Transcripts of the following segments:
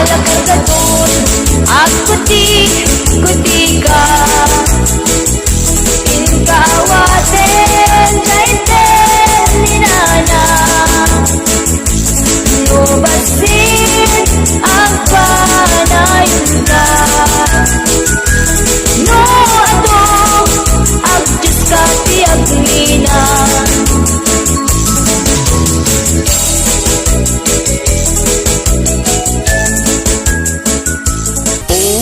Lakagaton at kuti ka Inkawaten kaiten ninana Nubasin ang panayon na No ato ang Diyos ka tiyaglina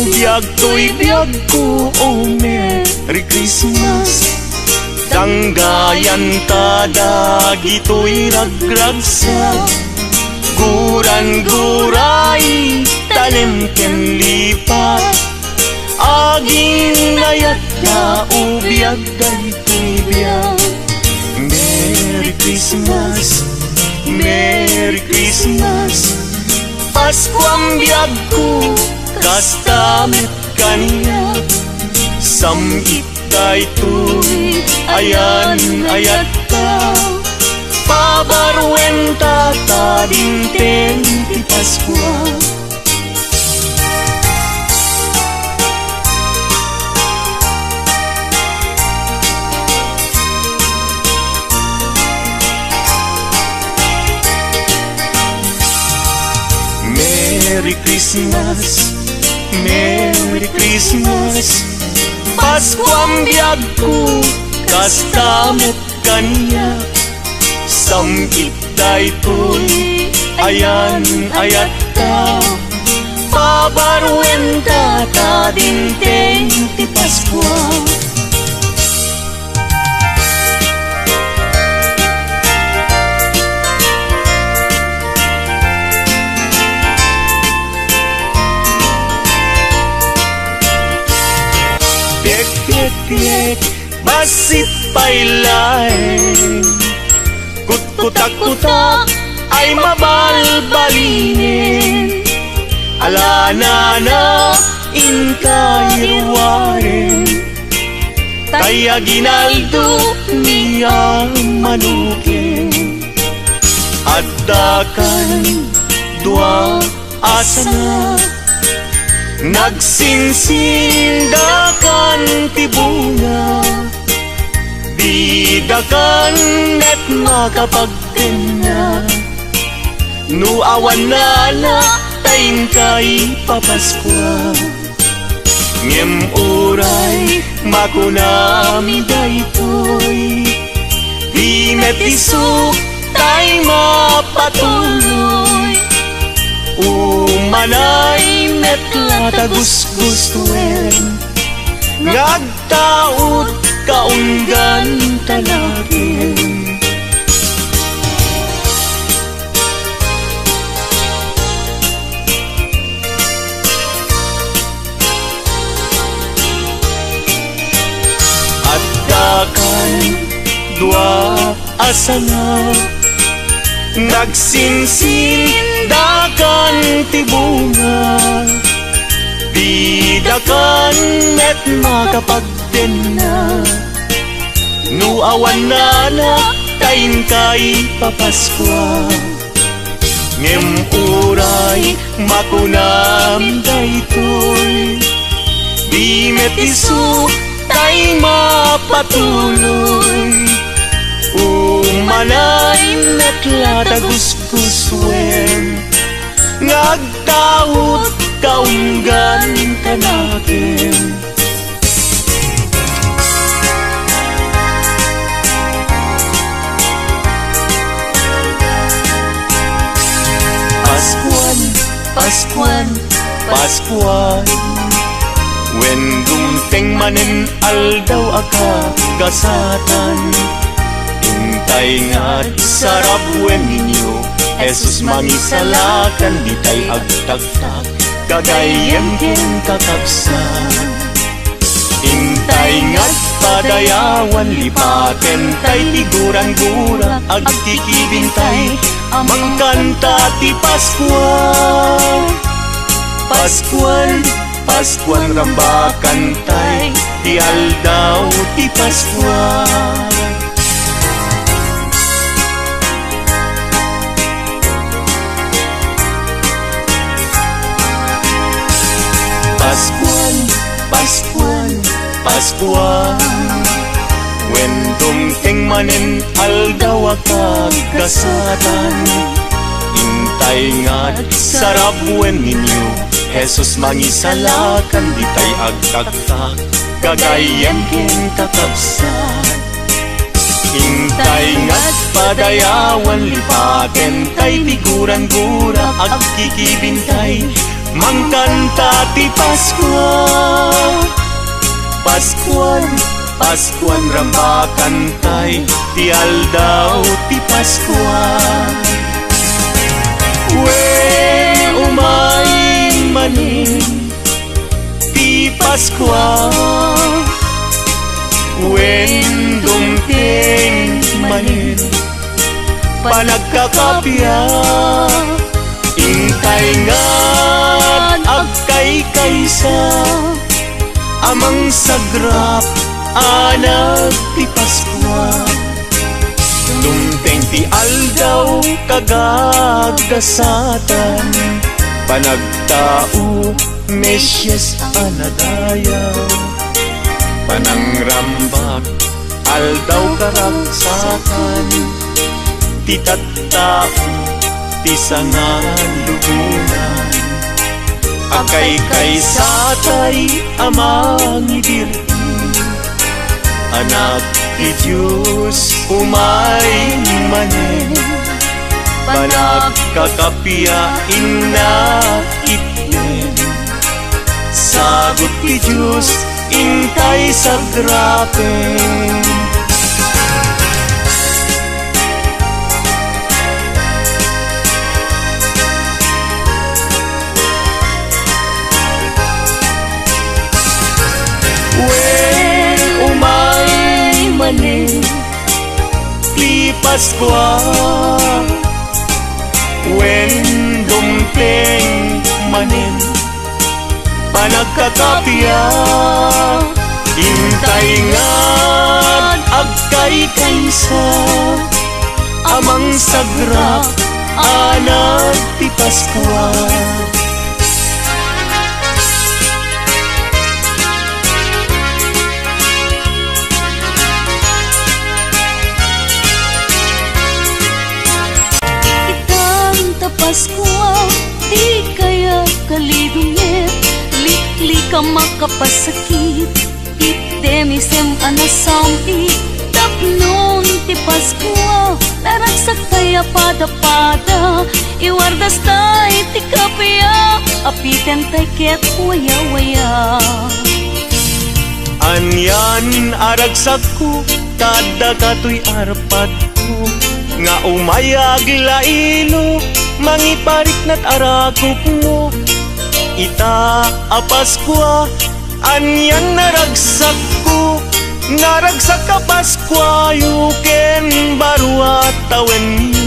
Biyag to'y biyag ko, oh Merry Christmas Danggayan ta dagito'y ragragsa Guran-guray talim ken lipat Aging nayat na ubiyag dagito'y biyag Merry Christmas, Merry Christmas Paskuang biyag ko Kastamit kaniya Samit kay tuy Ayan ayat ka Pabarwen ta dinten ti Paskwa Merry Christmas Merry Christmas Paskuang biyag ko Kastamit kaniya Samkit daytoy Ayan ayat ka Pabarwen ta dinteng ti Paskwa Piek, basit pailain Kut-kutak-kutak ay mabalbalinin Alana na inkayruwarin Kaya ginaldo niyang manukin At dakan dua asana Nagsinsindakan ti bunga Bidakan net makapagkena Nuawan na tayin kay papaskwa Ngem uray makunami daytoy Di metisok tay mapatuloy Umanay metla tagus-gustuen Ngagtaot kaunggan talagin At dakan dua asana Nagsinsindakan ti bunga Bidakan net makapagdena Nuawan na tayin kay papaskwa Ngem uray makunam daytoy Di metiso tay mapatuloy Umanay metla tagus-guswen Ngagtaot kaunggan kanakin Paskuan, Paskuan, Paskuan When dumteng manen aldaw aka gasatan Hintay nga't sarap wen ninyo Jesus mangisalakan di tay agtagtag Kagayem ken kakabsan Hintay nga't padayawan lipaten tay tiguran-gura agtikibintay Mangkanta ti Paskuan Paskuan Paskuan rambakan tay Ti aldaw ti Paskuan Paskwa when dumting manen aldaw kagasatan intay nga sarap when ninyo Jesus mangisalakan ditay agtaktak gagayan ken kakabsat intay nga't padayawan lipaten tay tiguran gura agkikibintay mangkanta ti Paskwa Paskuan rambakan tay ti aldaw ti Paskwa wen umay manin ti Paskwa wen dumting manin panagkakapya intay nga't agkay kaysa amang sagrap anak ti Paskwa dumteng ti aldaw kagagasatan panagtao Mesyas anadayaw panangrambak aldaw karagsakan ti tattao ti sangan lubunan akay kaysatay amang idirti anak ti Diyos umay manen panagkakapiyain na itnen sagot ti Diyos intay sagrapen manin ti Paskwa wen dumteng manin panagkakapya intay nga't agkay kaysa amang sagrap anak ti Paskwa Paskwa, di kaya kalidungit Likli ka makapasakit Itemisem anasampi Tapnon ti Paskwa Naragsak kaya pada-pada Iwardas tay ti kapya Apiten tay ket waya-waya Anyan aragsak ko Kada kato'y arpad ko Nga umayag laino mangiparik na't arakop mo ita a Paskwa anyan naragsak ko naragsak ka Paskwa yuken barwa tawen mo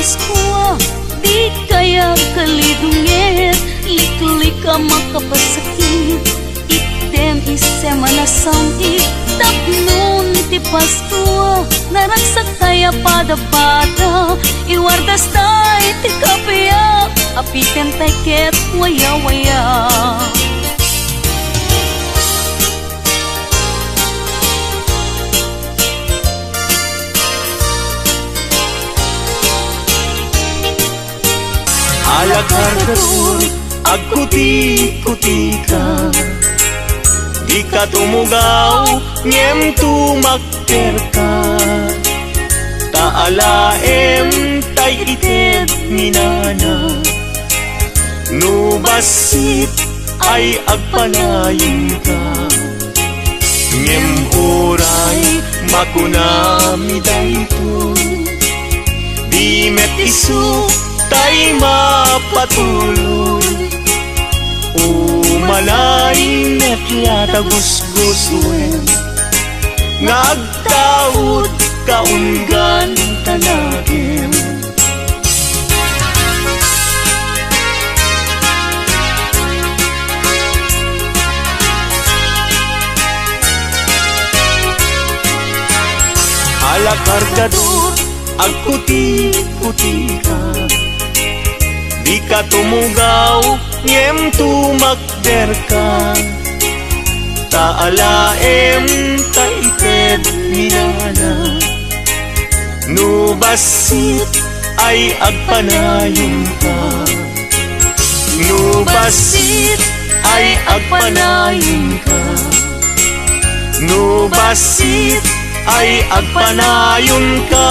Paskwa, di kaya kalidungit Likli ka makapasakit Item isem anasangit Tapnon ti Paskwa Naragsak kaya pada-pada Iwardas tay ti kapya Apiten tay ket waya-waya alakar kasur agkuti-kuti ka di ka tumugaw ngem tumakker ka taalaem tay ited minana nubasit ay agpanayin ka ngem oray makunami dayto di met isu tay mapatuloy umalain at yata gusgusuin ngagtaod kaunggan tanagin Ila kargador agputi-puti ka. Di ka tumugaw ngem tumakder ka. Taalaem taited minana. Nubasit ay agpanayon ka. Nubasit ay agpanayon ka. Nubasit ay agpanayon ka.